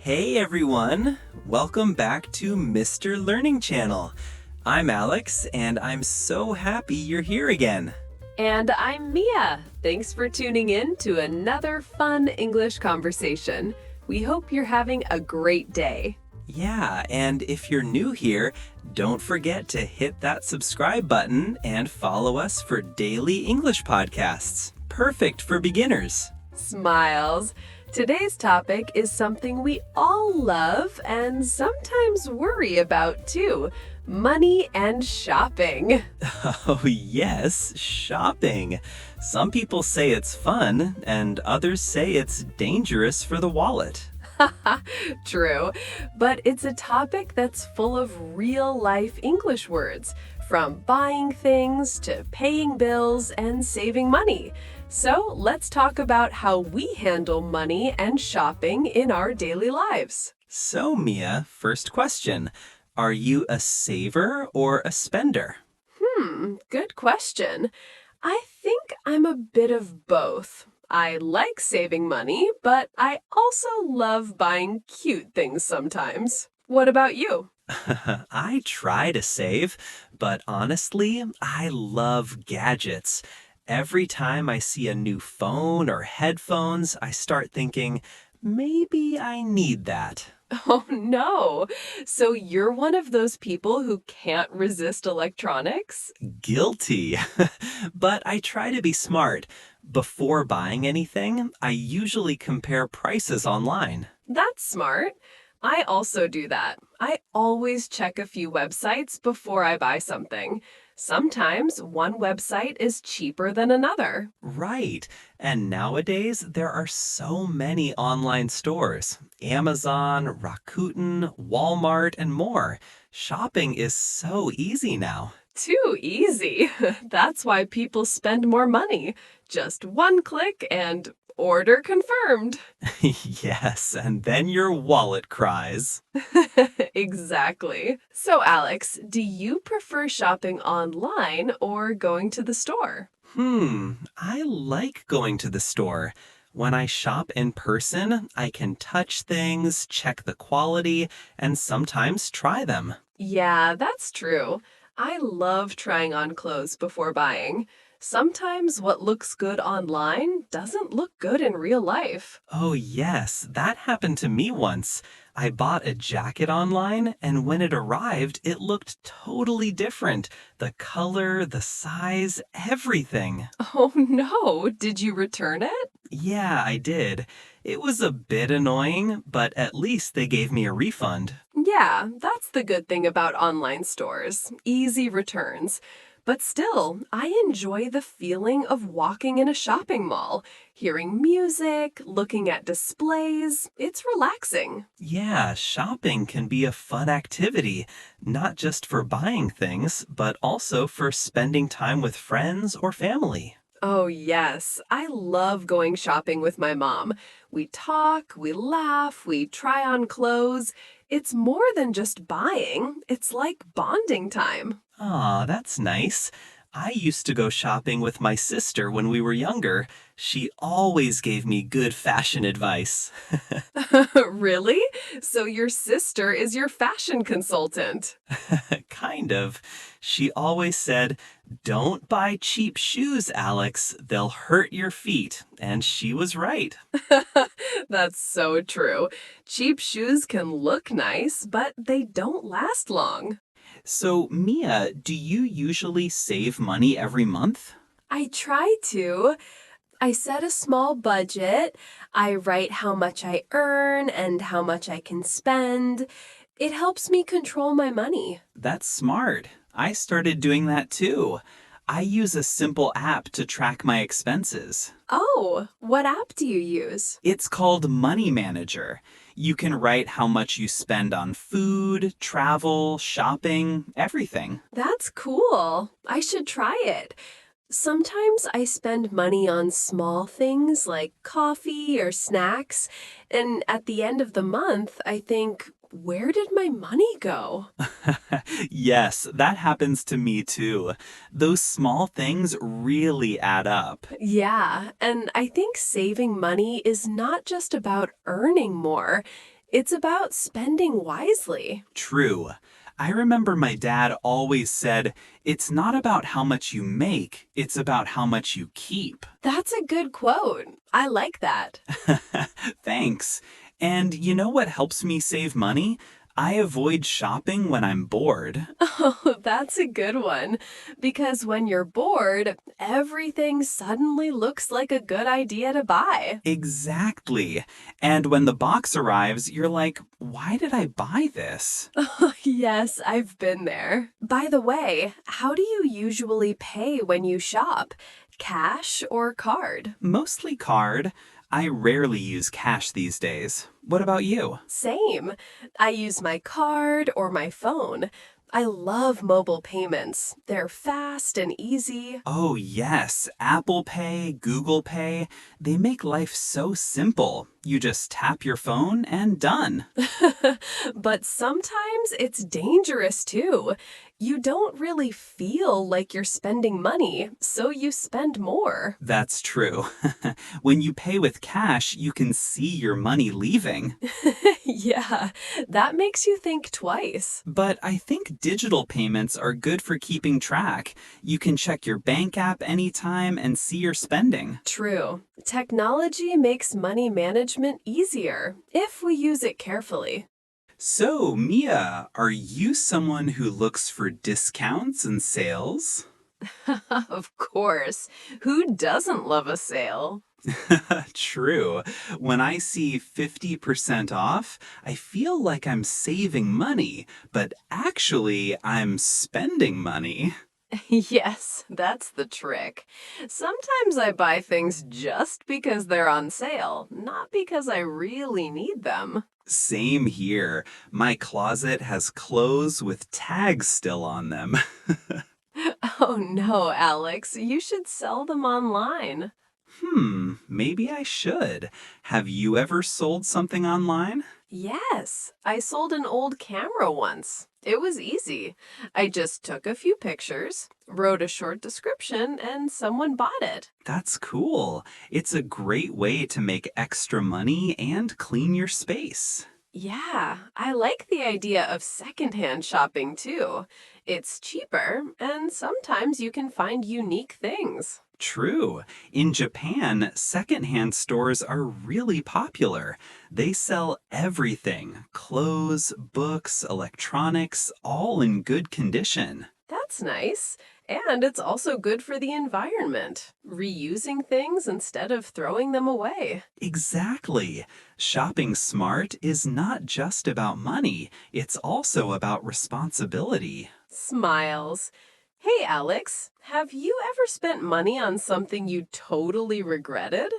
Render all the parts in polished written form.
Hey everyone! Welcome back to Mr. Learning Channel. I'm Alex, and I'm so happy you're here again. And I'm Mia. Thanks for tuning in to another fun English conversation. We hope you're having a great day. Yeah, and if you're new here, don't forget to hit that subscribe button and follow us for daily English podcasts. Perfect for beginners. Smiles. Today's topic is something we all love and sometimes worry about too. Money and shopping. Oh yes, shopping. Some people say it's fun, and others say it's dangerous for the wallet. True, but it's a topic that's full of real-life English words, from buying things to paying bills and saving money. So let's talk about how we handle money and shopping in our daily lives. So Mia, first question. Are you a saver or a spender? Good question. I think I'm a bit of both. I like saving money, but I also love buying cute things sometimes. What about you? I try to save, but honestly, I love gadgets. Every time I see a new phone or headphones, I start thinking, maybe I need that. Oh no. So you're one of those people who can't resist electronics? Guilty. But I try to be smart. Before buying anything, I usually compare prices online. That's smart. I also do that. I always check a few websites before I buy something. Sometimes one website is cheaper than another. Right. And nowadays, there are so many online stores. Amazon, Rakuten, Walmart, and more. Shopping is so easy now. Too easy. That's why people spend more money. Just one click and order confirmed. Yes, and then your wallet cries. Exactly. So, Alex, do you prefer shopping online or going to the store? I like going to the store. When I shop in person, I can touch things, check the quality, and sometimes try them. Yeah, that's true. I love trying on clothes before buying. Sometimes what looks good online doesn't look good in real life. Oh, yes, that happened to me once. I bought a jacket online, and when it arrived, it looked totally different. The color, the size, everything. Oh no, did you return it? Yeah, I did. It was a bit annoying, but at least they gave me a refund. Yeah, that's the good thing about online stores. Easy returns. But still, I enjoy the feeling of walking in a shopping mall, hearing music, looking at displays. It's relaxing. Yeah, shopping can be a fun activity, not just for buying things, but also for spending time with friends or family. Oh, yes. I love going shopping with my mom. We talk, we laugh, we try on clothes. It's more than just buying, it's like bonding time. Aw, that's nice. I used to go shopping with my sister when we were younger. She always gave me good fashion advice. Really? So your sister is your fashion consultant? Kind of. She always said, "Don't buy cheap shoes, Alex. They'll hurt your feet." And she was right. That's so true. Cheap shoes can look nice, but they don't last long. So, Mia, do you usually save money every month? I try to. I set a small budget. I write how much I earn and how much I can spend. It helps me control my money. That's smart. I started doing that too. I use a simple app to track my expenses. Oh, what app do you use? It's called Money Manager. You can write how much you spend on food, travel, shopping, everything. That's cool. I should try it. Sometimes I spend money on small things like coffee or snacks, and at the end of the month, I think, where did my money go? Yes, that happens to me too. Those small things really add up. Yeah, and I think saving money is not just about earning more. It's about spending wisely. True. I remember my dad always said, it's not about how much you make, it's about how much you keep. That's a good quote. I like that. Thanks. And you know what helps me save money? I avoid shopping when I'm bored. Oh, that's a good one. Because when you're bored, everything suddenly looks like a good idea to buy. Exactly. And when the box arrives, you're like, why did I buy this? Yes, I've been there. By the way, how do you usually pay when you shop? Cash or card? Mostly card. I rarely use cash these days. What about you? Same. I use my card or my phone. I love mobile payments. They're fast and easy. Oh, yes. Apple Pay, Google Pay, they make life so simple. You just tap your phone and done. But sometimes it's dangerous too. You don't really feel like you're spending money, so you spend more. That's true. When you pay with cash, you can see your money leaving. Yeah, that makes you think twice. But I think digital payments are good for keeping track. You can check your bank app anytime and see your spending. True. Technology makes money management easier if we use it carefully. So, Mia, are you someone who looks for discounts and sales? Of course. Who doesn't love a sale? True. When I see 50% off, I feel like I'm saving money, but actually, I'm spending money. Yes, that's the trick. Sometimes I buy things just because they're on sale, not because I really need them. Same here. My closet has clothes with tags still on them. Oh no, Alex, you should sell them online. Maybe I should. Have you ever sold something online? Yes, I sold an old camera once. It was easy. I just took a few pictures, wrote a short description, and someone bought it. That's cool. It's a great way to make extra money and clean your space. Yeah, I like the idea of secondhand shopping too. It's cheaper, and sometimes you can find unique things. True. In Japan, secondhand stores are really popular. They sell everything clothes, books, electronics, all in good condition. That's nice. And it's also good for the environment, reusing things instead of throwing them away. Exactly. Shopping smart is not just about money, it's also about responsibility. Smiles. Hey, Alex, have you ever spent money on something you totally regretted?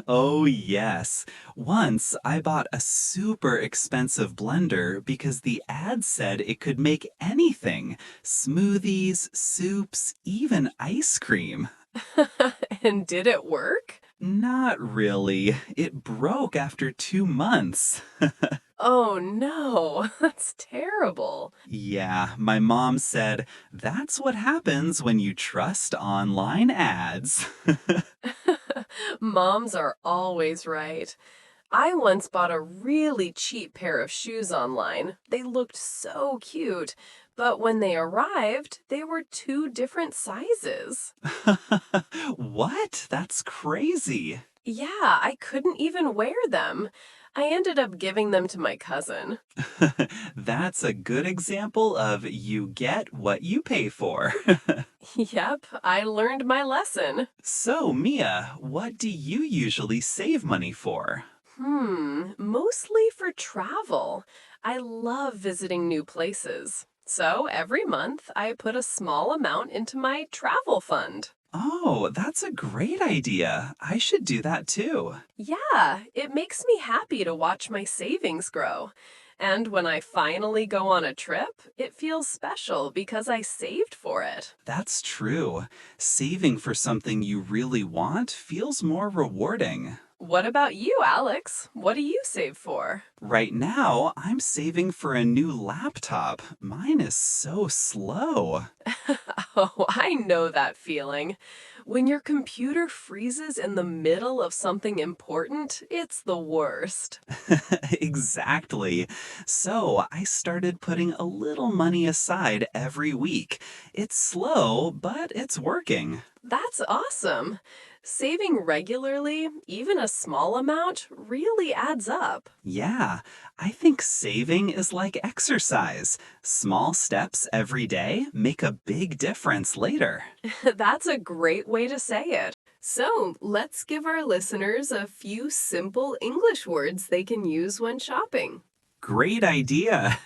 Oh, yes. Once I bought a super expensive blender because the ad said it could make anything smoothies, soups, even ice cream. And did it work? Not really. It broke after 2 months. Oh no, that's terrible. Yeah, my mom said, that's what happens when you trust online ads. Moms are always right. I once bought a really cheap pair of shoes online. They looked so cute, but when they arrived, they were two different sizes. What? That's crazy. Yeah, I couldn't even wear them. I ended up giving them to my cousin. That's a good example of you get what you pay for. Yep, I learned my lesson. So, Mia, what do you usually save money for? Mostly for travel. I love visiting new places. So every month, I put a small amount into my travel fund. Oh, that's a great idea. I should do that too. Yeah, it makes me happy to watch my savings grow. And when I finally go on a trip, it feels special because I saved for it. That's true. Saving for something you really want feels more rewarding. What about you, Alex? What do you save for? Right now, I'm saving for a new laptop. Mine is so slow. Oh, I know that feeling. When your computer freezes in the middle of something important, it's the worst. Exactly. So I started putting a little money aside every week. It's slow, but it's working. That's awesome. Saving regularly, even a small amount, really adds up. Yeah, I think saving is like exercise. Small steps every day make a big difference later. That's a great way to say it. So, let's give our listeners a few simple English words they can use when shopping. Great idea.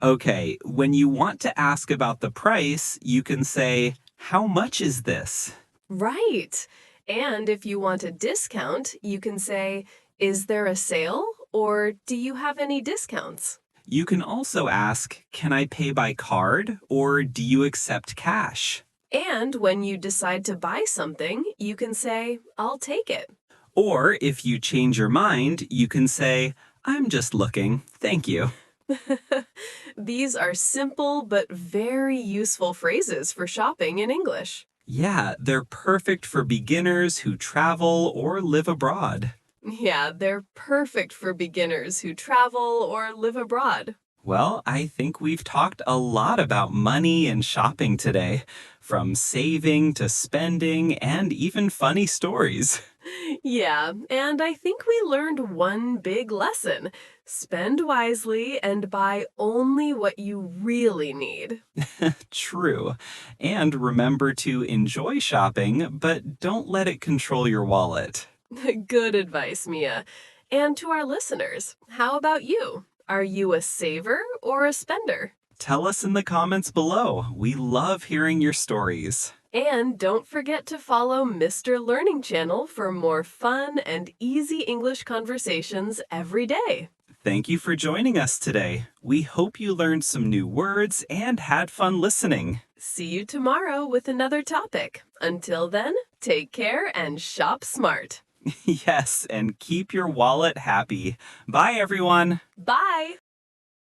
Okay, when you want to ask about the price, you can say, "How much is this?" Right. And if you want a discount, you can say, "Is there a sale?" or "Do you have any discounts?" You can also ask, "Can I pay by card?" or "Do you accept cash?" And when you decide to buy something, you can say, "I'll take it." Or if you change your mind, you can say, "I'm just looking. Thank you." These are simple but very useful phrases for shopping in English. Yeah, they're perfect for beginners who travel or live abroad. Yeah, they're perfect for beginners who travel or live abroad. Well, I think we've talked a lot about money and shopping today, from saving to spending and even funny stories. Yeah, and I think we learned one big lesson. Spend wisely and buy only what you really need. True. And remember to enjoy shopping, but don't let it control your wallet. Good advice, Mia. And to our listeners, how about you? Are you a saver or a spender? Tell us in the comments below. We love hearing your stories. And don't forget to follow Mr. Learning Channel for more fun and easy English conversations every day. Thank you for joining us today. We hope you learned some new words and had fun listening. See you tomorrow with another topic. Until then, take care and shop smart. Yes, and keep your wallet happy. Bye, everyone. Bye!